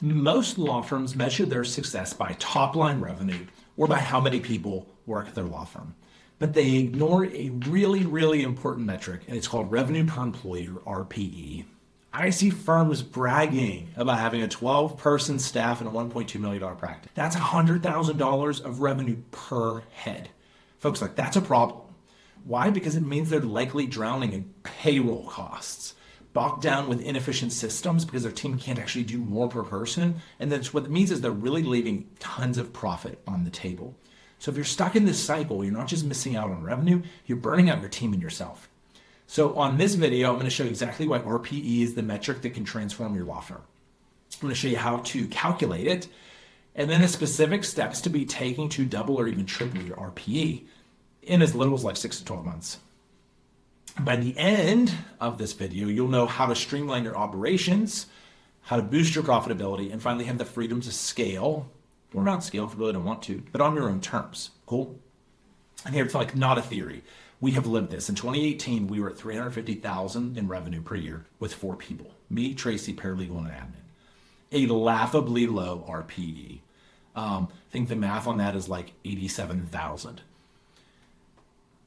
Most law firms measure their success by top-line revenue or by how many people work at their law firm. But they ignore a really, really important metric, and it's called revenue per employee, or RPE. I see firms bragging about having a 12-person staff and a $1.2 million practice. That's $100,000 of revenue per head. Folks, like, that's a problem. Why? Because it means they're likely drowning in payroll costs, bogged down with inefficient systems because their team can't actually do more per person. And then what it means is they're really leaving tons of profit on the table. So if you're stuck in this cycle, you're not just missing out on revenue, you're burning out your team and yourself. So on this video, I'm going to show you exactly why RPE is the metric that can transform your law firm. I'm going to show you how to calculate it, and then the specific steps to be taking to double or even triple your RPE in as little as like 6 to 12 months. By the end of this video, you'll know how to streamline your operations, how to boost your profitability, and finally have the freedom to scale, or not scale if you really don't want to, but on your own terms. Cool? And here it's like not a theory. We have lived this. In 2018, we were at $350,000 in revenue per year with 4 people. Me, Tracy, paralegal, and an admin. A laughably low RPE. I think the math on that is like 87,000.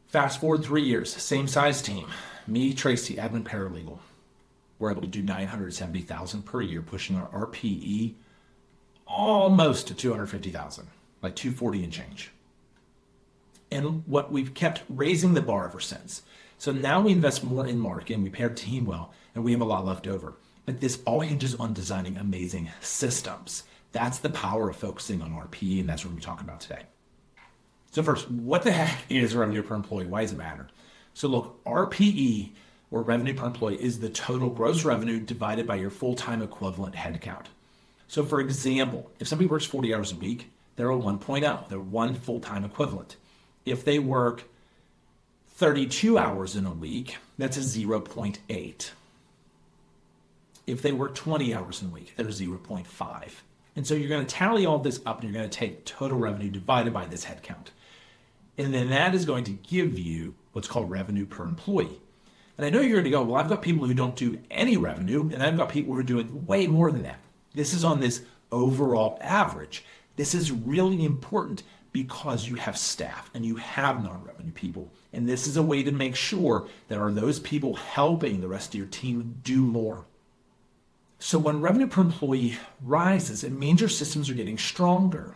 Fast forward 3 years, same size team. Me, Tracy, admin, paralegal. We're able to do $970,000 per year, pushing our RPE almost to $250,000, like $240 and change. And what we've kept raising the bar ever since. So now we invest more in marketing, we pay our team well, and we have a lot left over. But this all hinges on designing amazing systems. That's the power of focusing on RPE, and that's what we're talking about today. So first, what the heck is revenue per employee? Why does it matter? So look, RPE, or revenue per employee, is the total gross revenue divided by your full-time equivalent headcount. So for example, if somebody works 40 hours a week, they're a 1.0, they're one full-time equivalent. If they work 32 hours in a week, that's a 0.8. If they work 20 hours in a week, they're 0.5. And so you're going to tally all this up and you're going to take total revenue divided by this headcount. And then that is going to give you what's called revenue per employee. And I know you're going to go, well, I've got people who don't do any revenue, and I've got people who are doing way more than that. This is on this overall average. This is really important because you have staff and you have non-revenue people. And this is a way to make sure that are those people helping the rest of your team do more. So when revenue per employee rises, it means your systems are getting stronger,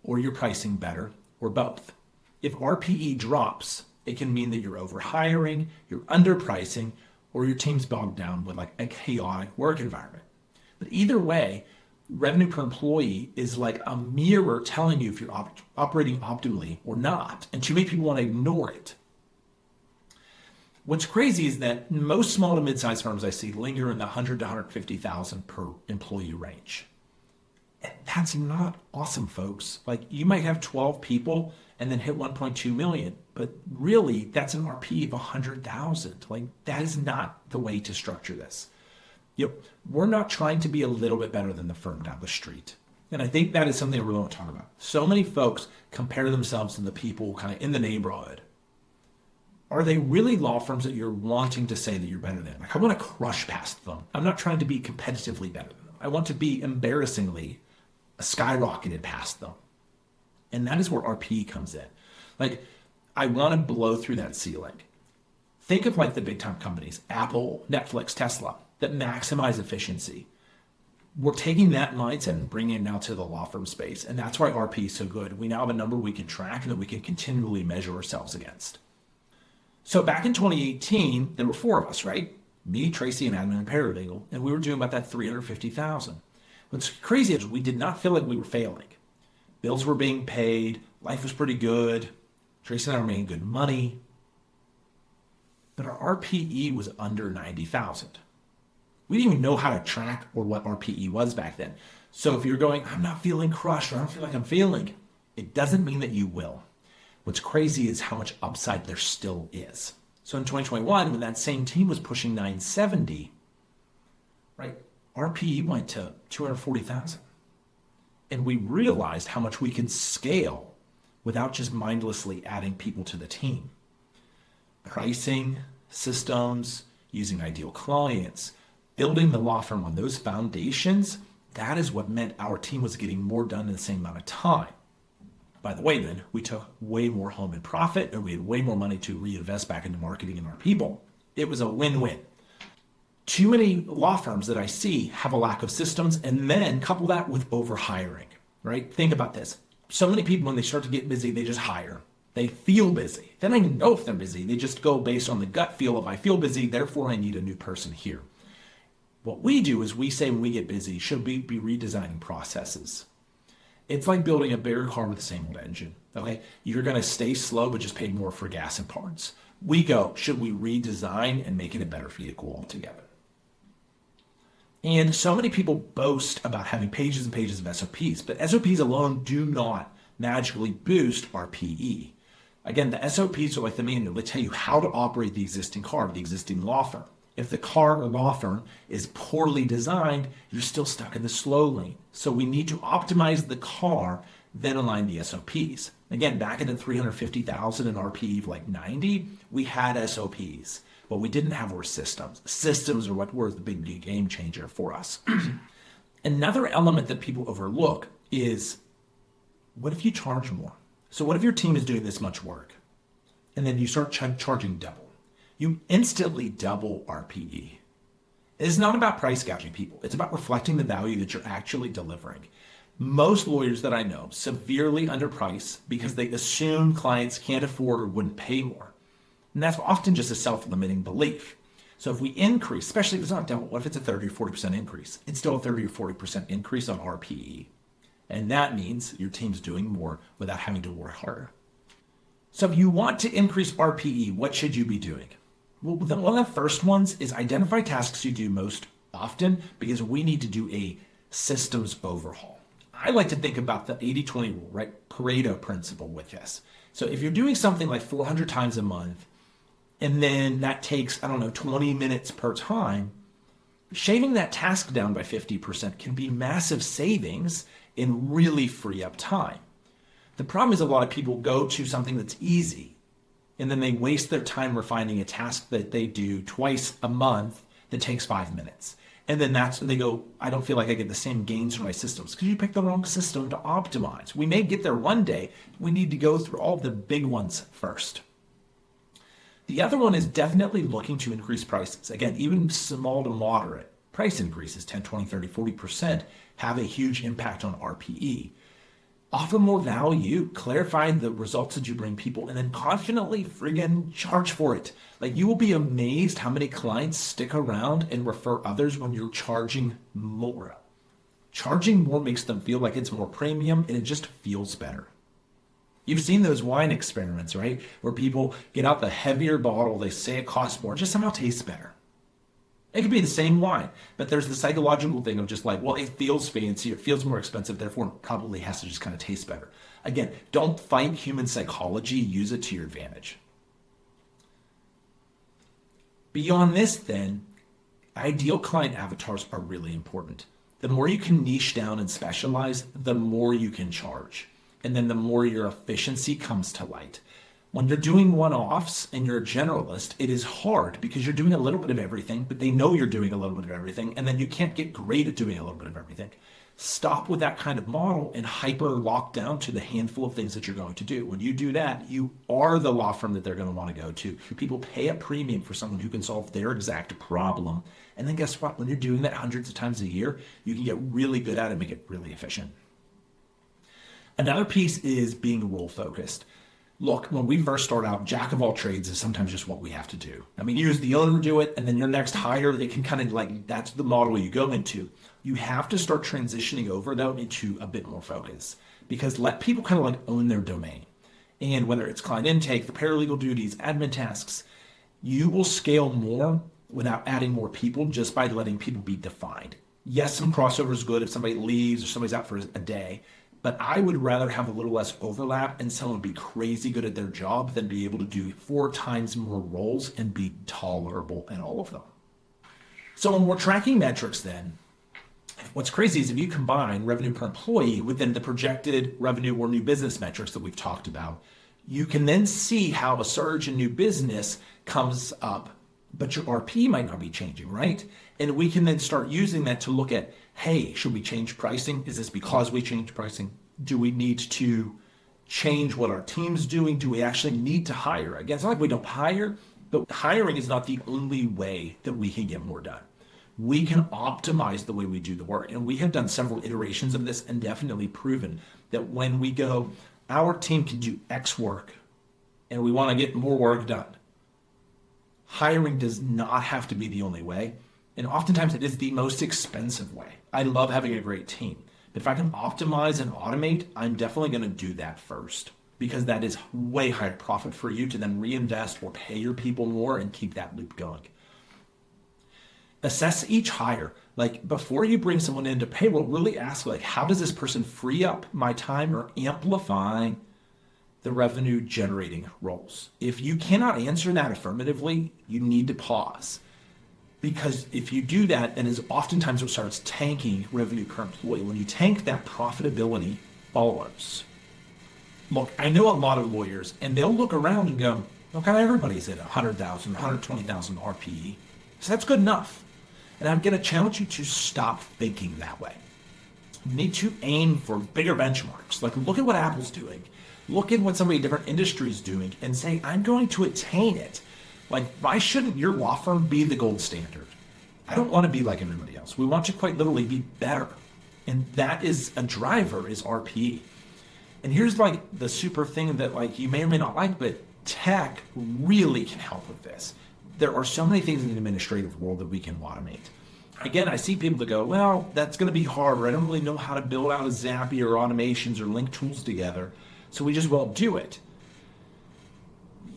or you're pricing better, or both. If RPE drops, it can mean that you're overhiring, you're underpricing, or your team's bogged down with like a chaotic work environment. But either way, revenue per employee is like a mirror telling you if you're operating optimally or not, and too many people want to ignore it. What's crazy is that most small to mid-sized firms I see linger in the 100 to 150,000 per employee range. And that's not awesome, folks. Like, you might have 12 people and then hit 1.2 million, but really that's an RP of 100,000. Like, that is not the way to structure this. We're not trying to be a little bit better than the firm down the street. And I think that is something I really want to talk about. So many folks compare themselves to the people kind of in the neighborhood. Are they really law firms that you're wanting to say that you're better than? Like, I want to crush past them. I'm not trying to be competitively better than them. I want to be embarrassingly skyrocketed past them. And that is where RPE comes in. Like, I want to blow through that ceiling. Think of like the big time companies, Apple, Netflix, Tesla, that maximize efficiency. We're taking that mindset and bringing it now to the law firm space. And that's why RPE is so good. We now have a number we can track and that we can continually measure ourselves against. So back in 2018, there were 4 of us, right? Me, Tracy, and admin and paralegal, and we were doing about that 350,000. What's crazy is we did not feel like we were failing. Bills were being paid, life was pretty good, Tracy and I were making good money, but our RPE was under 90,000. We didn't even know how to track or what RPE was back then. So if you're going, I'm not feeling crushed, or I don't feel like I'm failing, it doesn't mean that you will. What's crazy is how much upside there still is. So in 2021, when that same team was pushing 970, right, RPE went to 240,000. And we realized how much we can scale without just mindlessly adding people to the team. Pricing, systems, using ideal clients, building the law firm on those foundations, that is what meant our team was getting more done in the same amount of time. By the way, then, we took way more home in profit, and we had way more money to reinvest back into marketing and our people. It was a win-win. Too many law firms that I see have a lack of systems, and then couple that with overhiring, right? Think about this. So many people, when they start to get busy, they just hire. They feel busy. They don't even know if they're busy. They just go based on the gut feel of, I feel busy, therefore I need a new person here. What we do is we say when we get busy, should we be redesigning processes? It's like building a bigger car with the same old engine, okay? You're gonna stay slow, but just pay more for gas and parts. We go, should we redesign and make it a better vehicle altogether? And so many people boast about having pages and pages of SOPs, but SOPs alone do not magically boost RPE. Again, the SOPs are like the manual. They tell you how to operate the existing car, the existing law firm. If the car or law firm is poorly designed, you're still stuck in the slow lane. So we need to optimize the car, then align the SOPs. Again, back in the 350,000 in RPE of like 90, we had SOPs. What we didn't have were systems. Systems are what were the big game changer for us. Another element that people overlook is, what if you charge more? So what if your team is doing this much work and then you start charging double? You instantly double RPE. It's not about price gouging people. It's about reflecting the value that you're actually delivering. Most lawyers that I know severely underprice because they assume clients can't afford or wouldn't pay more. And that's often just a self-limiting belief. So if we increase, especially if it's not double, what if it's a 30 or 40% increase? It's still a 30 or 40% increase on RPE. And that means your team's doing more without having to work harder. So if you want to increase RPE, what should you be doing? Well, one of the first ones is identify tasks you do most often, because we need to do a systems overhaul. I like to think about the 80-20 rule, right? Pareto principle with this. So if you're doing something like 400 times a month, and then that takes, 20 minutes per time, shaving that task down by 50% can be massive savings and really free up time. The problem is a lot of people go to something that's easy, and then they waste their time refining a task that they do twice a month that takes 5 minutes. And then they go, I don't feel like I get the same gains from my systems, because you picked the wrong system to optimize. We may get there one day. We need to go through all the big ones first. The other one is definitely looking to increase prices. Again, even small to moderate price increases, 10, 20, 30, 40%, have a huge impact on RPE. Offer more value, clarify the results that you bring people, and then confidently friggin' charge for it. Like, you will be amazed how many clients stick around and refer others when you're charging more. Charging more makes them feel like it's more premium, and it just feels better. You've seen those wine experiments, right? Where people get out the heavier bottle, they say it costs more, it just somehow tastes better. It could be the same wine, but there's the psychological thing of just like, well, it feels fancy, it feels more expensive, therefore it probably has to just kind of taste better. Again, don't fight human psychology, use it to your advantage. Beyond this then, ideal client avatars are really important. The more you can niche down and specialize, the more you can charge. And then the more your efficiency comes to light. When you're doing one-offs and you're a generalist, it is hard because you're doing a little bit of everything, but they know you're doing a little bit of everything, and then you can't get great at doing a little bit of everything. Stop with that kind of model and hyper lock down to the handful of things that you're going to do. When you do that, you are the law firm that they're going to want to go to. People pay a premium for someone who can solve their exact problem. And then guess what? When you're doing that hundreds of times a year, you can get really good at it and make it really efficient. Another piece is being role focused. Look, when we first start out, jack of all trades is sometimes just what we have to do. I mean, you as the owner do it, and then your next hire, they can kind of like, that's the model you go into. You have to start transitioning over though into a bit more focus, because let people kind of like own their domain. And whether it's client intake, the paralegal duties, admin tasks, you will scale more without adding more people just by letting people be defined. Yes, some crossover is good if somebody leaves or somebody's out for a day, but I would rather have a little less overlap and someone be crazy good at their job than be able to do 4 times more roles and be tolerable in all of them. So when we're tracking metrics then, what's crazy is if you combine revenue per employee within the projected revenue or new business metrics that we've talked about, you can then see how a surge in new business comes up but your RP might not be changing, right? And we can then start using that to look at, hey, should we change pricing? Is this because we changed pricing? Do we need to change what our team's doing? Do we actually need to hire? Again, it's not like we don't hire, but hiring is not the only way that we can get more done. We can optimize the way we do the work. And we have done several iterations of this and definitely proven that when we go, our team can do X work and we want to get more work done, hiring does not have to be the only way. And oftentimes it is the most expensive way. I love having a great team. But if I can optimize and automate, I'm definitely going to do that first, because that is way higher profit for you to then reinvest or pay your people more and keep that loop going. Assess each hire. Like before you bring someone into payroll, really ask like, how does this person free up my time or amplify the revenue generating roles? If you cannot answer that affirmatively, you need to pause. Because if you do that, then is oftentimes what starts tanking revenue per employee. When you tank, that profitability follows. Look, I know a lot of lawyers, and they'll look around and go, okay, everybody's at 100,000, 120,000 RPE. So that's good enough. And I'm going to challenge you to stop thinking that way. You need to aim for bigger benchmarks. Like look at what Apple's doing. Look at what somebody in different industries doing and say, I'm going to attain it. Like, why shouldn't your law firm be the gold standard? I don't want to be like everybody else. We want to quite literally be better. And that is a driver, is RPE. And here's like the super thing that like you may or may not like, but tech really can help with this. There are so many things in the administrative world that we can automate. Again, I see people that go, well, that's going to be hard, or I don't really know how to build out a Zapier or automations or link tools together, so we just won't do it.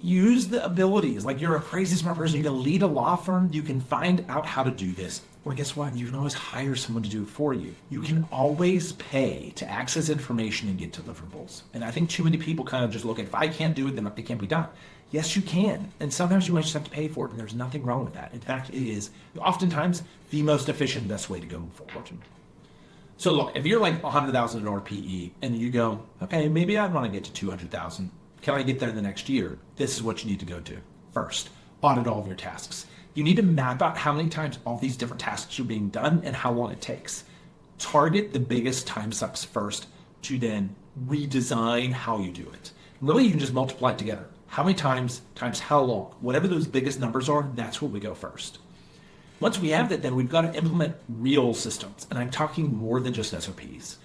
Use the abilities. Like you're a crazy smart person, you can lead a law firm, you can find out how to do this. Well, guess what? You can always hire someone to do it for you. You can always pay to access information and get deliverables. And I think too many people kind of just look at, if I can't do it, then it can't be done. Yes, you can. And sometimes you might just have to pay for it, and there's nothing wrong with that. In fact, it is oftentimes the most efficient, best way to go forward. So look, if you're like 100,000 in RPE and you go, okay, maybe I want to get to 200,000. Can I get there the next year? This is what you need to go do. First, audit all of your tasks. You need to map out how many times all these different tasks are being done and how long it takes. Target the biggest time sucks first to then redesign how you do it. Really, you can just multiply it together. How many times how long? Whatever those biggest numbers are, that's where we go first. Once we have that, then we've got to implement real systems. And I'm talking more than just SOPs.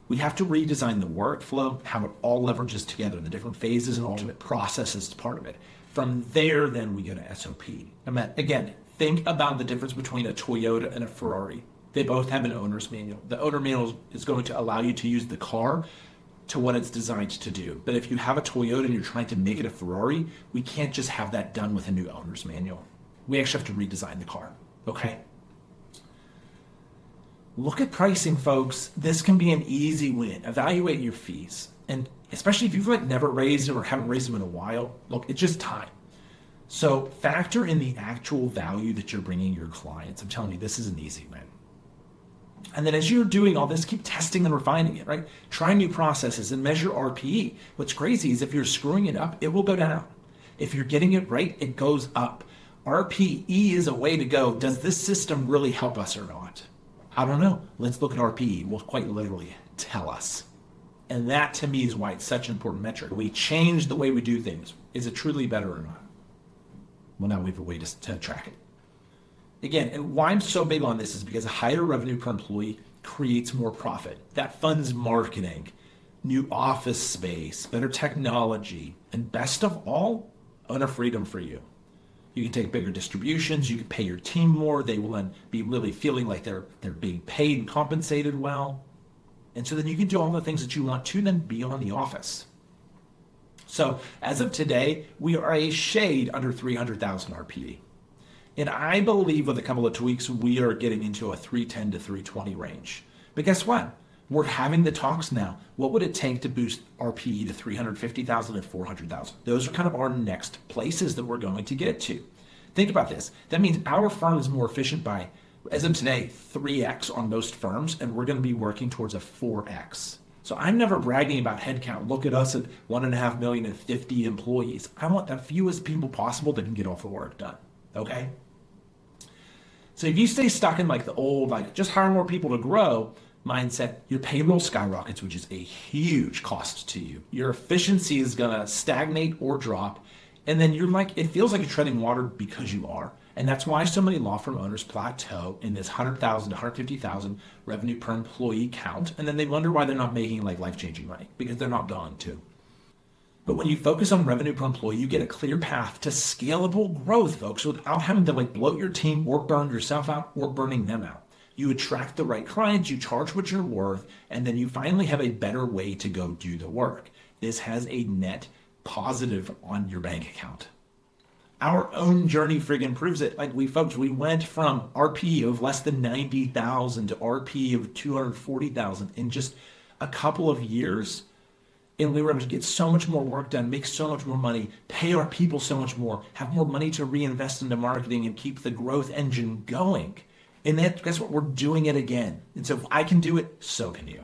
We have to redesign the workflow, how it all leverages together, the different phases and ultimate processes as part of it. From there, then we go to SOP. Again, think about the difference between a Toyota and a Ferrari. They both have an owner's manual. The owner manual is going to allow you to use the car to what it's designed to do. But if you have a Toyota and you're trying to make it a Ferrari, we can't just have that done with a new owner's manual. We actually have to redesign the car, okay? Look at pricing, folks. This can be an easy win. Evaluate your fees. And especially if you've like never raised them or haven't raised them in a while, look, it's just time. So factor in the actual value that you're bringing your clients. I'm telling you, this is an easy win. And then as you're doing all this, keep testing and refining it, right? Try new processes and measure RPE. What's crazy is if you're screwing it up, it will go down. If you're getting it right, it goes up. RPE is a way to go. Does this system really help us or not? I don't know. Let's look at RPE. Will quite literally tell us. And that to me is why it's such an important metric. We change the way we do things. Is it truly better or not? Well, now we have a way to track it. Again, and why I'm so big on this is because a higher revenue per employee creates more profit. That funds marketing, new office space, better technology, and best of all, owner freedom for you. You can take bigger distributions, you can pay your team more, they will then be really feeling like they're being paid and compensated well. And so then you can do all the things that you want to then be on the office. So as of today, we are a shade under 300,000 RPE. And I believe with a couple of tweaks, we are getting into a 310 to 320 range. But guess what? We're having the talks now. What would it take to boost RPE to 350,000 and 400,000? Those are kind of our next places that we're going to get to. Think about this. That means our firm is more efficient by, as of today, 3x on most firms, and we're going to be working towards a 4x. So I'm never bragging about headcount. Look at us at 1.5 million and 50 employees. I want the fewest people possible that can get all the work done. Okay. So if you stay stuck in like the old, like just hire more people to grow mindset, your payroll skyrockets, which is a huge cost to you. Your efficiency is going to stagnate or drop. And then you're like, it feels like you're treading water because you are. And that's why so many law firm owners plateau in this 100,000 to 150,000 revenue per employee count. And then they wonder why they're not making like life-changing money, because they're not going to. But when you focus on revenue per employee, you get a clear path to scalable growth, folks, without having to like bloat your team or burn yourself out or burning them out. You attract the right clients, you charge what you're worth, and then you finally have a better way to go do the work. This has a net positive on your bank account. Our own journey friggin' proves it. Like we went from RPE of less than 90,000 to RPE of 240,000 in just a couple of years. And we were able to get so much more work done, make so much more money, pay our people so much more, have more money to reinvest into marketing and keep the growth engine going. And that, guess what? We're doing it again. And so if I can do it, so can you.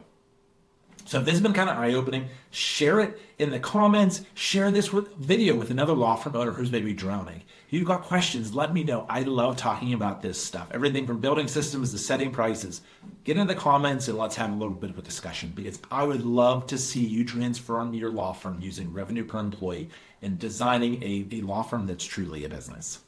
So if this has been kind of eye-opening, share it in the comments. Share this video with another law firm owner who's maybe drowning. If you've got questions, let me know. I love talking about this stuff. Everything from building systems to setting prices. Get in the comments and let's have a little bit of a discussion, because I would love to see you transform your law firm using revenue per employee and designing a law firm that's truly a business.